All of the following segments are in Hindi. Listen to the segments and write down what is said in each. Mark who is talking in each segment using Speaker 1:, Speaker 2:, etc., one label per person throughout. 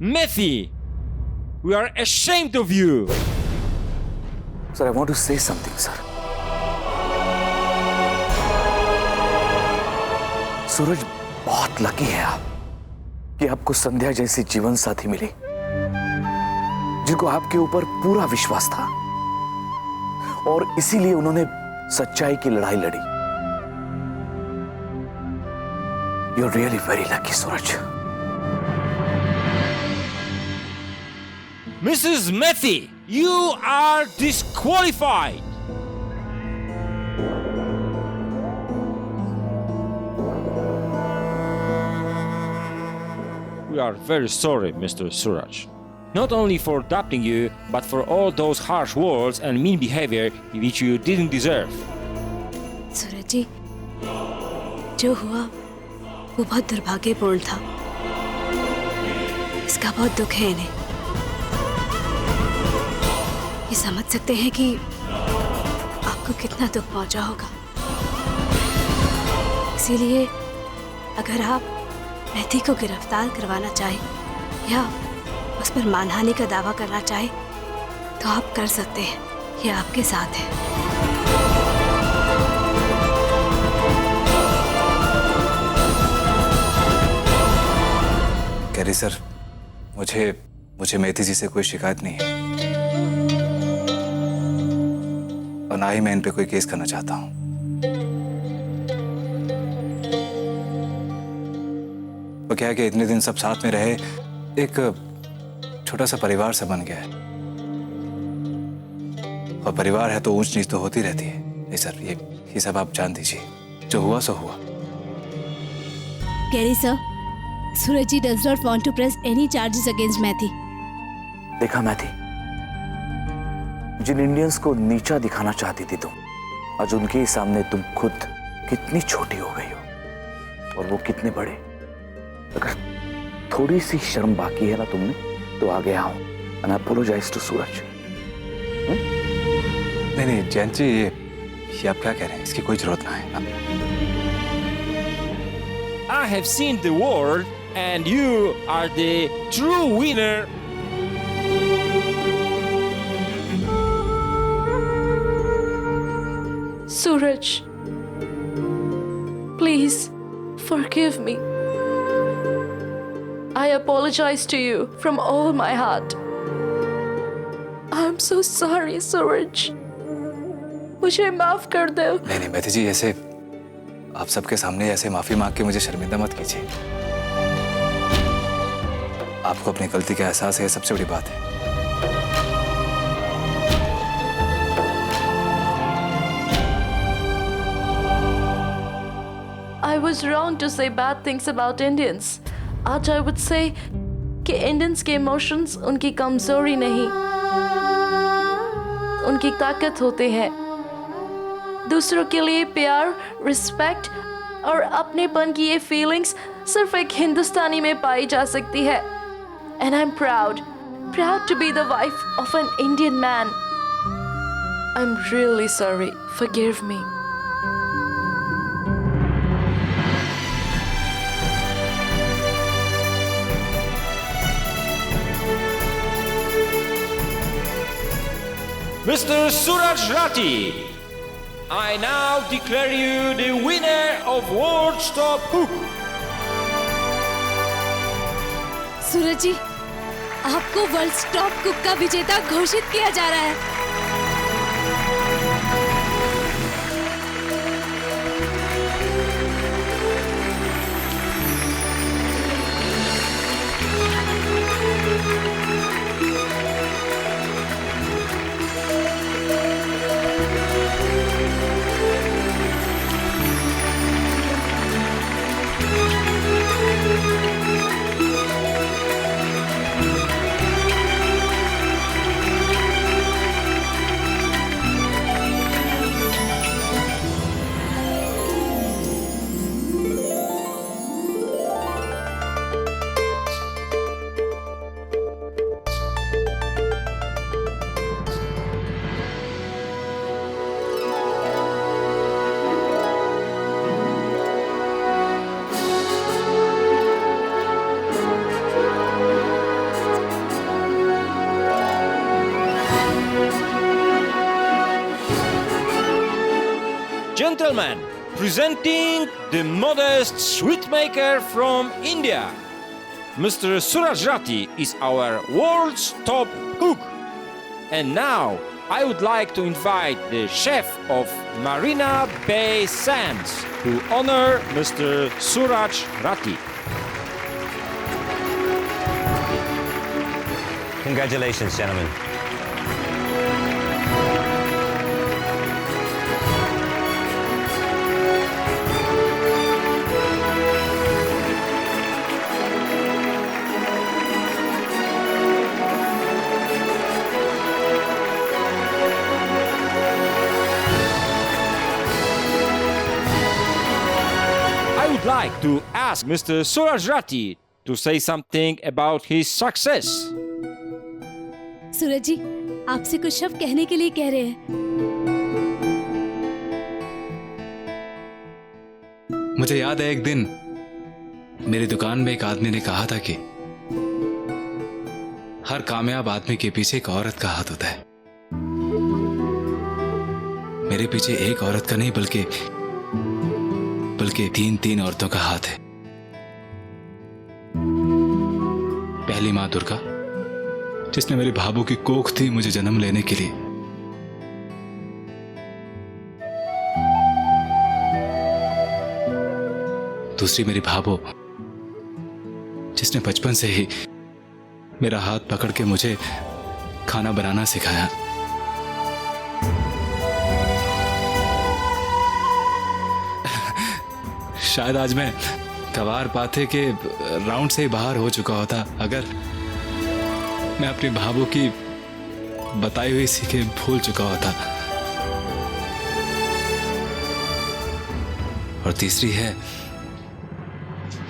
Speaker 1: Matthew, we are ashamed of you.
Speaker 2: Sir, I want to say something, sir. सूरज, बहुत लकी है आप कि आपको संध्या जैसी जीवन साथी मिली, जिनको आपके ऊपर पूरा विश्वास था और इसीलिए उन्होंने सच्चाई की लड़ाई लड़ी। You're really very lucky, Suraj.
Speaker 1: Mrs. Matthew, you are disqualified. We are very sorry, Mr. Suraj. Not only for adopting you, but for all those harsh words and mean behavior which you didn't deserve.
Speaker 3: सूरज जी, जो हुआ वो बहुत दुर्भाग्यपूर्ण था। इसका बहुत दुख है इन्हें। ये समझ सकते हैं कि आपको कितना दुख पहुंचा होगा। इसीलिए अगर आप मैथी को गिरफ्तार करवाना चाहें या उस पर मानहानि का दावा करना चाहें तो आप कर सकते हैं। ये आपके साथ है।
Speaker 2: कैरी सर, मुझे मेथी जी से कोई शिकायत नहीं है और ना ही मैं इन पे कोई केस करना चाहता हूं। वो क्या है कि इतने दिन सब साथ में रहे, एक छोटा सा परिवार सा बन गया है और परिवार है तो ऊंच नीच तो होती रहती है। नहीं सर, ये सब आप जान दीजिए, जो हुआ सो हुआ।
Speaker 4: कैरी sir, Suraj ji does not want to press any charges against Matthew.
Speaker 2: देखा मैथी, जिन इंडियंस को नीचा दिखाना चाहती थी तुम, आज उनके सामने तुम खुद कितनी छोटी हो गई हो और वो कितने बड़े। अगर थोड़ी सी शर्म बाकी है ना तुमने, तो आगे आओ and apologize to सूरज। नहीं जयंत जी, ये आप क्या कह रहे हैं? इसकी कोई जरूरत ना है।
Speaker 1: I have seen the world and you are the true winner.
Speaker 5: Suraj, please forgive me. I apologize to you from all my heart. I'm so sorry, Suraj. मुझे माफ कर दो।
Speaker 2: नहीं मैथी जी, ऐसे आप सबके सामने ऐसे माफी मांग के मुझे शर्मिंदा मत कीजिए। आपको अपनी गलती का एहसास है, सबसे बड़ी बात है।
Speaker 5: I was wrong to say bad things about Indians. आज I would say कि Indians के emotions उनकी कमजोरी नहीं, उनकी ताकत होते हैं। दूसरों के लिए प्यार, रिस्पेक्ट और अपनेपन की ये फीलिंग्स सिर्फ एक हिंदुस्तानी में पाई जा सकती है। And I'm proud to be the wife of an Indian man. I'm really sorry. Forgive me.
Speaker 1: Mr. Suraj Rathi, I now declare you the winner of World's Top Hook.
Speaker 4: सूरज जी, आपको वर्ल्ड टॉप कुक का विजेता घोषित किया जा रहा है।
Speaker 1: gentlemen, presenting the modest sweetmaker from India. Mr. Suraj Ratti is our world's top cook. And now, I would like to invite the chef of Marina Bay Sands to honor Mr. Suraj Ratti.
Speaker 6: Congratulations, gentlemen.
Speaker 1: I would like to ask Mr. Suraj Ratti to say something about his success.
Speaker 4: सूरज जी, आपसे कुछ शब्द कहने के लिए कह रहे हैं।
Speaker 7: मुझे याद है एक दिन मेरी दुकान में एक आदमी ने कहा था कि हर कामयाब आदमी के पीछे एक औरत का हाथ होता है। मेरे पीछे एक औरत का नहीं बल्कि तीन औरतों का हाथ है। पहली माँ दुर्गा, जिसने मेरी भाभू की कोख थी मुझे जन्म लेने के लिए। दूसरी मेरी भाभू, जिसने बचपन से ही मेरा हाथ पकड़ के मुझे खाना बनाना सिखाया। शायद आज मैं कवार पाथे के राउंड से बाहर हो चुका होता अगर मैं अपनी भाभू की बताई हुई सीखें भूल चुका होता। और तीसरी है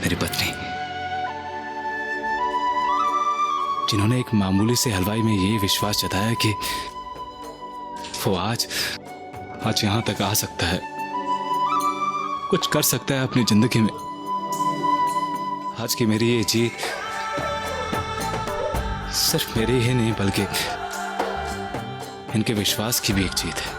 Speaker 7: मेरी पत्नी, जिन्होंने एक मामूली से हलवाई में ये विश्वास जताया कि वो आज यहां तक आ सकता है, कुछ कर सकता है अपनी जिंदगी में। आज की मेरी ये जीत सिर्फ मेरी ही नहीं बल्कि इनके विश्वास की भी एक जीत है।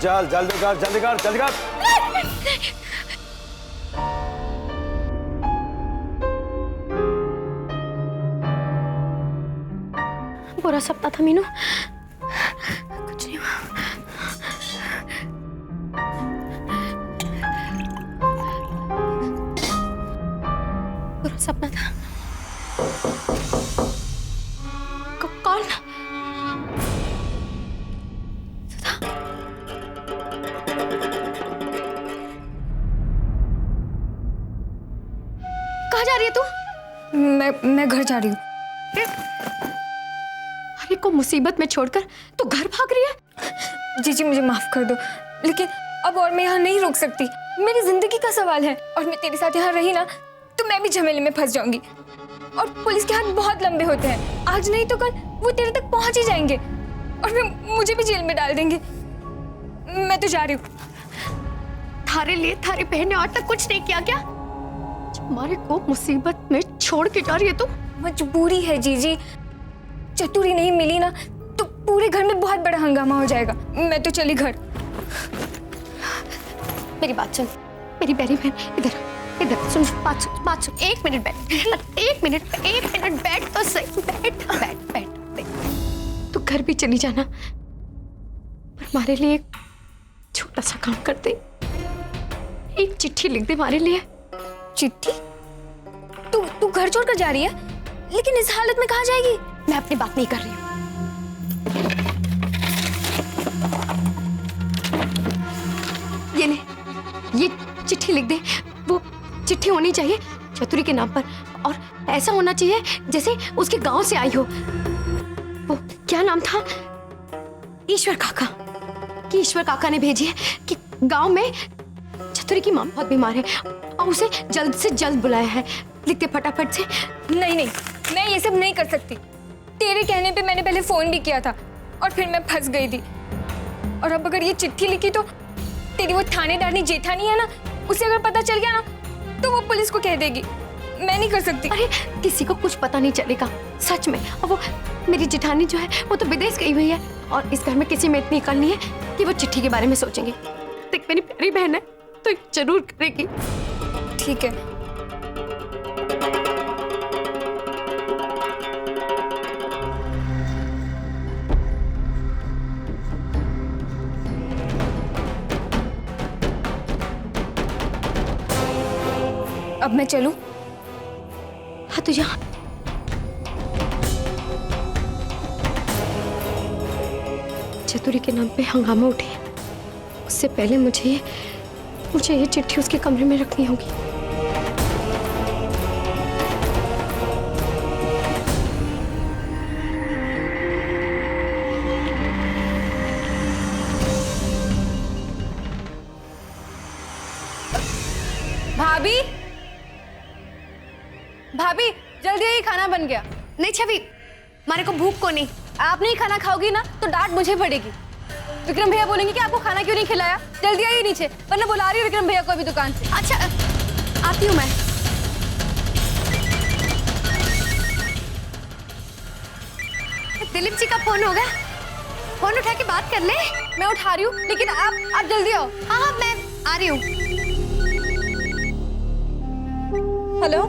Speaker 8: चल जल्दी कर जल्दी कर जल्दी कर।
Speaker 3: बुरा सपना था मीनू, कुछ नहीं हुआ। बुरा सपना था। कौन? कहाँ जा रही है तू?
Speaker 9: मैं घर जा रही हूँ।
Speaker 3: अरे को मुसीबत में छोड़कर तू घर भाग रही है?
Speaker 9: जी मुझे माफ कर दो, लेकिन अब और मैं यहाँ नहीं रुक सकती। मेरी जिंदगी का सवाल है और मैं तेरे साथ यहाँ रही ना तो मैं भी झमेले में फंस जाऊंगी। और पुलिस के हाथ बहुत लंबे होते हैं, आज नहीं तो कल वो तेरे तक पहुंच ही जाएंगे और फिर मुझे भी जेल में डाल देंगे। मैं तो जा रही हूँ।
Speaker 10: थारे लिए थारी बहन ने आज तक कुछ नहीं किया क्या? हमारे को मुसीबत में छोड़ के जा रही है तू?
Speaker 9: मजबूरी है जीजी, चतुरी नहीं मिली ना तो पूरे घर में बहुत बड़ा हंगामा हो जाएगा। मैं तो चली घर।
Speaker 10: मेरी बात सुन, मेरी प्यारी बहन, इधर इधर सुन, बात सुन। एक मिनट बैठ, एक मिनट बैठ तो सही। बैठ। तू घर भी चली जाना पर हमारे लिए एक छोटा सा काम कर दे। एक चिट्ठी लिख दे हमारे लिए।
Speaker 9: चिट्ठी? तू घर छोड़कर जा रही है, लेकिन इस हालत में कहाँ जाएगी?
Speaker 10: मैं अपनी बात नहीं कर रही हूँ। ये ले, ये चिट्ठी लिख दे। वो चिट्ठी होनी चाहिए चतुरी के नाम पर और ऐसा होना चाहिए जैसे उसके गांव से आई हो। वो क्या नाम था? ईश्वर काका। कि ईश्वर काका ने भेजी है कि गांव में चतुरी की मां बहुत बीमार है और उसे जल्द से जल्द बुलाया है। लिखते फटाफट से।
Speaker 9: नहीं, मैं ये सब नहीं कर सकती। तेरे कहने पे मैंने पहले फोन भी किया था और फिर मैं फंस गई थी। और अब अगर ये चिट्ठी लिखी तो तेरी वो थानेदारनी जेठानी है ना, उसे अगर पता चल गया ना तो वो पुलिस को कह देगी। मैं नहीं कर सकती।
Speaker 10: अरे किसी को कुछ पता नहीं चलेगा सच में। और वो मेरी जेठानी जो है वो तो विदेश गई हुई है और इस घर में किसी में इतनी अकल नहीं है कि वो चिट्ठी के बारे में सोचेंगे। देख मेरी प्यारी बहन है तो जरूर करेगी।
Speaker 9: ठीक है। अब मैं चलूं?
Speaker 10: हाँ तो जा। चतुरी के नाम पे हंगामा उठे, उससे पहले मुझे ये चिट्ठी उसके कमरे में रखनी होगी।
Speaker 3: भाभी जल्दी आइए, खाना बन गया।
Speaker 10: नहीं छवि, हमारे को भूख को नहीं।
Speaker 3: आप नहीं खाना खाओगी ना तो डांट मुझे पड़ेगी। विक्रम भैया बोलेंगे कि आपको खाना क्यों नहीं खिलाया। जल्दी आइए नीचे, वरना बुला रही हूँ विक्रम भैया को अभी दुकान से।
Speaker 10: अच्छा आती हूँ मैं। दिलीप जी का फोन होगा, फोन उठा के बात कर ले।
Speaker 3: मैं उठा रही हूँ, लेकिन आप जल्दी आओ।
Speaker 10: हाँ मैं आ रही हूँ।
Speaker 3: हेलो,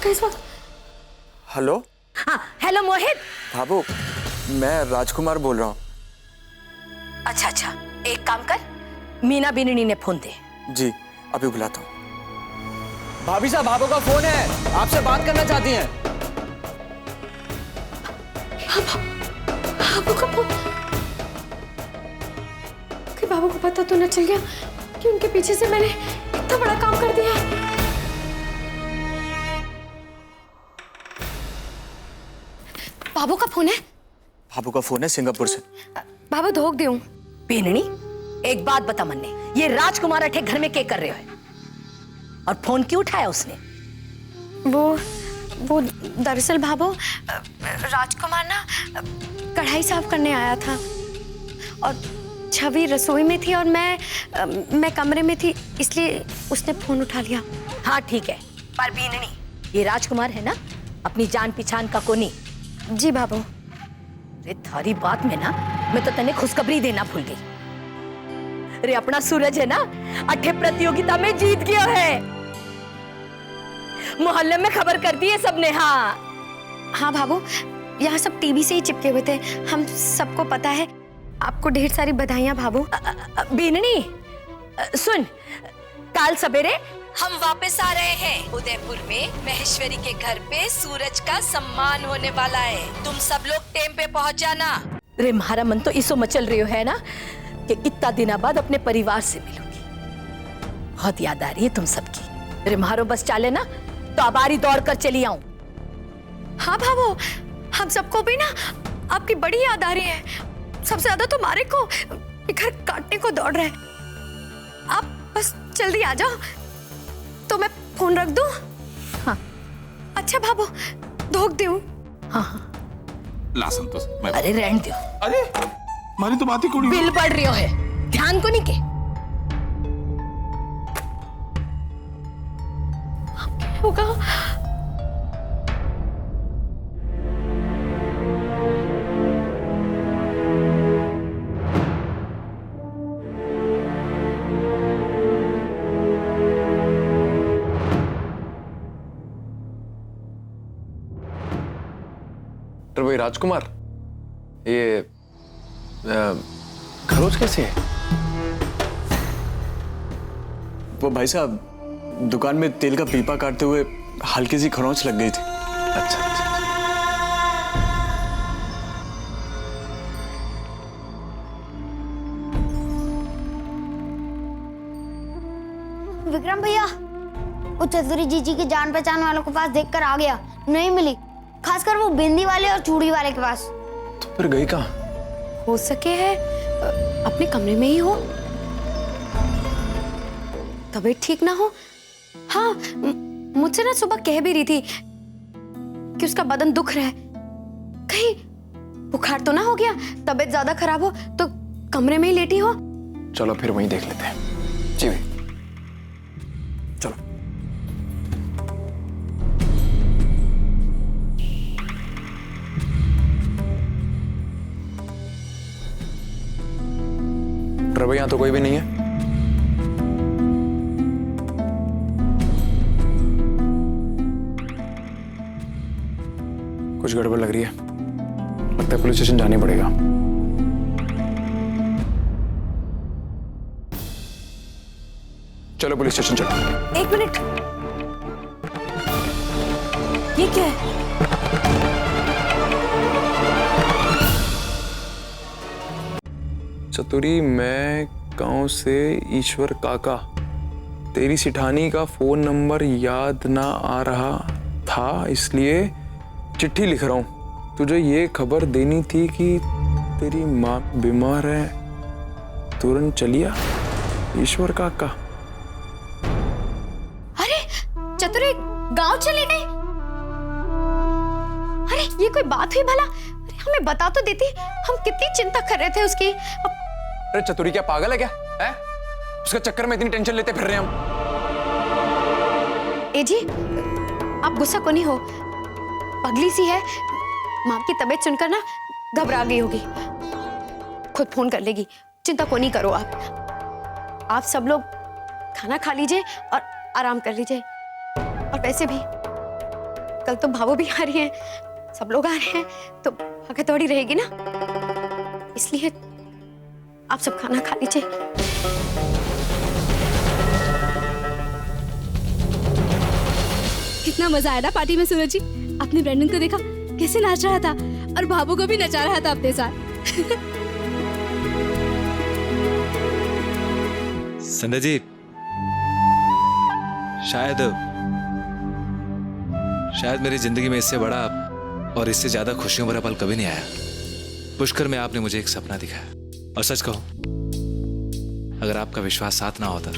Speaker 10: इस वक्त?
Speaker 11: हेलो।
Speaker 10: हाँ हेलो मोहित।
Speaker 11: भाभू, मैं राजकुमार बोल रहा हूँ।
Speaker 10: अच्छा, एक काम कर, मीना बिननी ने फोन दे।
Speaker 11: जी अभी बुलाता हूँ।
Speaker 8: भाभी साहब, भाभू का फोन है, आपसे बात करना चाहती हैं।
Speaker 10: बाबू का फोन? कि बाबू को पता तो न चल गया कि उनके पीछे से मैंने इतना बड़ा काम कर दिया है। बाबू का फोन है?
Speaker 11: भाभू का फोन है सिंगापुर से।
Speaker 10: बाबू धोख दे।
Speaker 12: बेननी, एक बात बता मन्ने, ये राजकुमार अठे घर में क्या कर रहे हो और फोन क्यों उठाया उसने?
Speaker 10: वो दरअसल भाभो, राजकुमार ना कढ़ाई साफ करने आया था और छवि रसोई में थी और मैं कमरे में थी, इसलिए उसने फोन उठा लिया।
Speaker 12: हाँ ठीक है, पर बीननी, ये राजकुमार है ना अपनी जान पहचान का कोनी?
Speaker 10: जी भाभो।
Speaker 12: रे थारी बात में ना मैं तो तने खुशखबरी देना भूल गई। रे अपना सूरज है ना अठे प्रतियोगिता में जीत गया है। मोहल्ले में खबर कर दी है सबने।
Speaker 10: हाँ भाभो, यहाँ सब टीवी से ही चिपके हुए थे, हम सबको पता है। आपको ढेर सारी बधाइयाँ भाभो।
Speaker 12: बीननी सुन, काल सवेरे हम वापस आ रहे हैं। उदयपुर में महेश्वरी के घर पे सूरज का सम्मान होने वाला है। तुम सब लोग टाइम पे पहुंच जाना। रे हमारा मन तो इसो मचल रही है ना कि इतना दिनों बाद अपने परिवार से मिलूंगी। बहुत याद आ रही है तुम सबकी। रे मारो बस चाले ना तो अबारी दौड़ कर चली आऊं।
Speaker 10: हाँ भावो, हम सबको भी ना आपकी बड़ी याद आ रही है। सबसे ज्यादा तो मारे को घर काटने को दौड़ रहे। आप बस जल्दी आ जाओ तो मैं फोन रख दूं।
Speaker 12: हाँ
Speaker 10: अच्छा भावो, धोख दूं।
Speaker 12: हाँ हाँ
Speaker 2: ला संतोष मैं
Speaker 12: अरे रहने दो।
Speaker 2: अरे मारी तो बात ही कुड़ी
Speaker 12: बिल पड़ रही है, ध्यान को नहीं के।
Speaker 10: क्या होगा?
Speaker 11: भाई राजकुमार, ये खरोच कैसे है? वो भाई साहब दुकान में तेल का पीपा काटते हुए हल्की सी खरोंच लग गई थी। अच्छा अच्छा।
Speaker 13: विक्रम भैया, वो चतुरी जीजी की जान पहचान वालों के पास देखकर आ गया, नहीं मिली। खासकर वो बिंदी वाले और चूड़ी वाले के पास।
Speaker 11: तो फिर गई कहाँ?
Speaker 10: हो सके है अपने कमरे में ही हो। तबीयत ठीक ना हो। हाँ, मुझसे ना सुबह कह भी रही थी कि उसका बदन दुख रहा है। कहीं बुखार तो ना हो गया? तबीयत ज्यादा खराब हो तो कमरे में ही लेटी हो।
Speaker 11: चलो फिर वहीं देख लेते हैं। जी भाई चलो। भाई यहाँ तो कोई भी नहीं है। कुछ गड़बड़ लग रही है, लगता है पुलिस स्टेशन जाना पड़ेगा। चलो पुलिस स्टेशन चलो।
Speaker 10: एक मिनट, ये क्या है?
Speaker 11: चतुरी, मैं गांव से ईश्वर काका। तेरी सिठानी का फोन नंबर याद ना आ रहा था, इसलिए चिट्ठी लिख रहा हूं। तुझे ये खबर देनी थी कि तेरी माँ बीमार है, तुरंत चलिया। ईश्वर काका।
Speaker 10: अरे चतुरी गांव चली गई? अरे ये कोई बात हुई भला? अरे हमें बता तो देती, हम कितनी चिंता कर रहे थे उसकी।
Speaker 11: अरे चतुरी क्या पागल है क्या? है? उसके चक्कर में इतनी टेंशन लेते फिर रहे हम।
Speaker 10: ए जी, आप गुस्सा को नहीं हो, पगली सी है, माँ की तबीयत सुनकर ना घबरा गई होगी, खुद फोन कर लेगी। चिंता को नहीं करो आप सब लोग खाना खा लीजिए और आराम कर लीजिए। और वैसे भी कल तो भावो भी आ रही है, सब लोग आ रहे हैं, तो भगत थोड़ी रहेगी ना, इसलिए आप सब खाना खा लीजिए।
Speaker 3: कितना मजा आया ना पार्टी में सूरज जी। आपने ब्रैंडन को देखा कैसे नाच रहा था, और भाभू को भी नचा रहा था अपने साथ।
Speaker 7: संध्या जी, शायद मेरी जिंदगी में इससे बड़ा और इससे ज्यादा खुशियों भरा पल कभी नहीं आया। पुष्कर में आपने मुझे एक सपना दिखाया, और सच कहूं, अगर आपका विश्वास साथ ना होता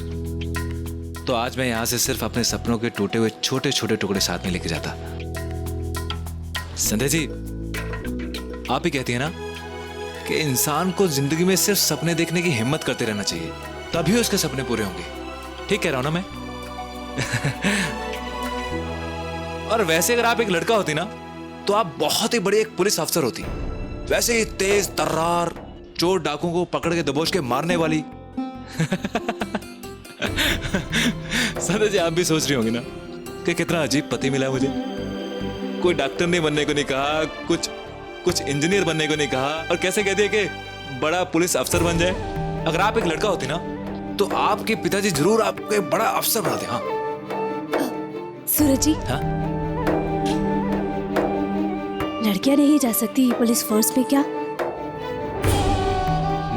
Speaker 7: तो आज मैं यहां से सिर्फ अपने सपनों के टूटे हुए छोटे छोटे टुकड़े साथ में लेके जाता। संध्या जी, आप ही कहती है ना कि इंसान को जिंदगी में सिर्फ सपने देखने की हिम्मत करते रहना चाहिए, तभी उसके सपने पूरे होंगे। ठीक कह रहा हूं ना मैं? और वैसे अगर आप एक लड़का होती ना, तो आप बहुत ही बड़ी एक पुलिस अफसर होती। वैसे ही तेज तर्रार, चोर डाकुओं को पकड़ के दबोच के मारने वाली। संध्या जी, आप भी सोच रही होंगी ना कि कितना अजीब पति मिला मुझे। कोई डॉक्टर नहीं बनने को नहीं कहा, कुछ इंजीनियर बनने को नहीं कहा, और कैसे कहती है कि बड़ा पुलिस अफसर बन जाए। अगर आप एक लड़का होती ना, तो आपके पिताजी जरूर आपको एक बड़ा अफसर बनाते। हाँ,
Speaker 3: सूरज जी,
Speaker 7: हाँ?
Speaker 3: लड़कियां नहीं जा सकती पुलिस फोर्स में क्या?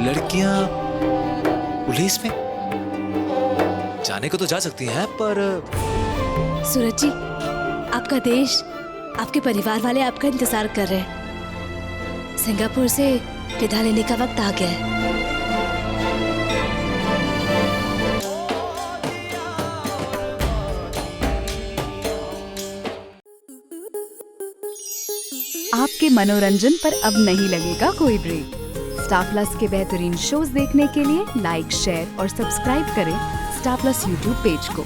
Speaker 7: लड़कियां पुलिस में जाने को तो जा सकती हैं, पर
Speaker 3: सूरज जी, आपका देश, आपके परिवार वाले आपका इंतजार कर रहे हैं। सिंगापुर से विदा लेने का वक्त आ गया है।
Speaker 14: आपके मनोरंजन पर अब नहीं लगेगा कोई ब्रेक। स्टार प्लस के बेहतरीन शोज देखने के लिए लाइक, शेयर और सब्सक्राइब करें स्टार प्लस यूट्यूब पेज को।